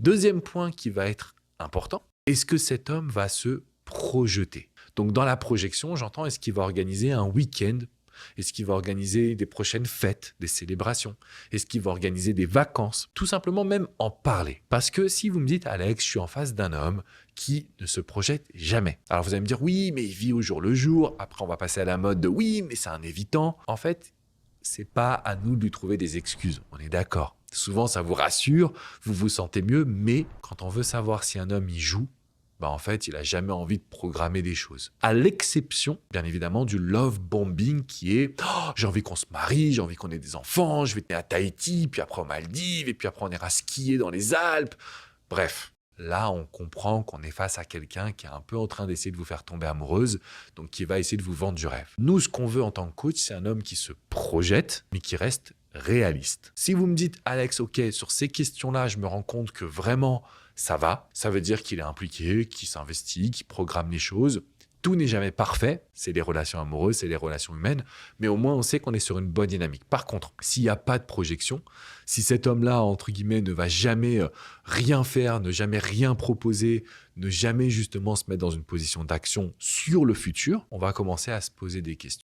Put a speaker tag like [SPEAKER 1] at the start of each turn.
[SPEAKER 1] Deuxième point qui va être important, est-ce que cet homme va se projeter? Donc dans la projection, j'entends, est-ce qu'il va organiser un week-end? Est-ce qu'il va organiser des prochaines fêtes, des célébrations? Est-ce qu'il va organiser des vacances? Tout simplement même en parler. Parce que si vous me dites, Alex, je suis en face d'un homme qui ne se projette jamais. Alors vous allez me dire, oui, mais il vit au jour le jour. Après, on va passer à la mode de, oui, mais c'est un évitant. En fait, c'est pas à nous de lui trouver des excuses. On est d'accord. Souvent, ça vous rassure, vous vous sentez mieux, mais quand on veut savoir si un homme y joue, bah en fait, il a jamais envie de programmer des choses. À l'exception, bien évidemment, du love bombing qui est oh, j'ai envie qu'on se marie, j'ai envie qu'on ait des enfants, je vais aller à Tahiti, puis après aux Maldives, et puis après on ira skier dans les Alpes. Bref, là, on comprend qu'on est face à quelqu'un qui est un peu en train d'essayer de vous faire tomber amoureuse, donc qui va essayer de vous vendre du rêve. Nous, ce qu'on veut en tant que coach, c'est un homme qui se projette, mais qui reste réaliste. Si vous me dites, Alex, ok, sur ces questions-là, je me rends compte que vraiment, ça va. Ça veut dire qu'il est impliqué, qu'il s'investit, qu'il programme les choses. Tout n'est jamais parfait, c'est les relations amoureuses, c'est les relations humaines, mais au moins on sait qu'on est sur une bonne dynamique. Par contre, s'il n'y a pas de projection, si cet homme-là, entre guillemets, ne va jamais rien faire, ne jamais rien proposer, ne jamais justement se mettre dans une position d'action sur le futur, on va commencer à se poser des questions.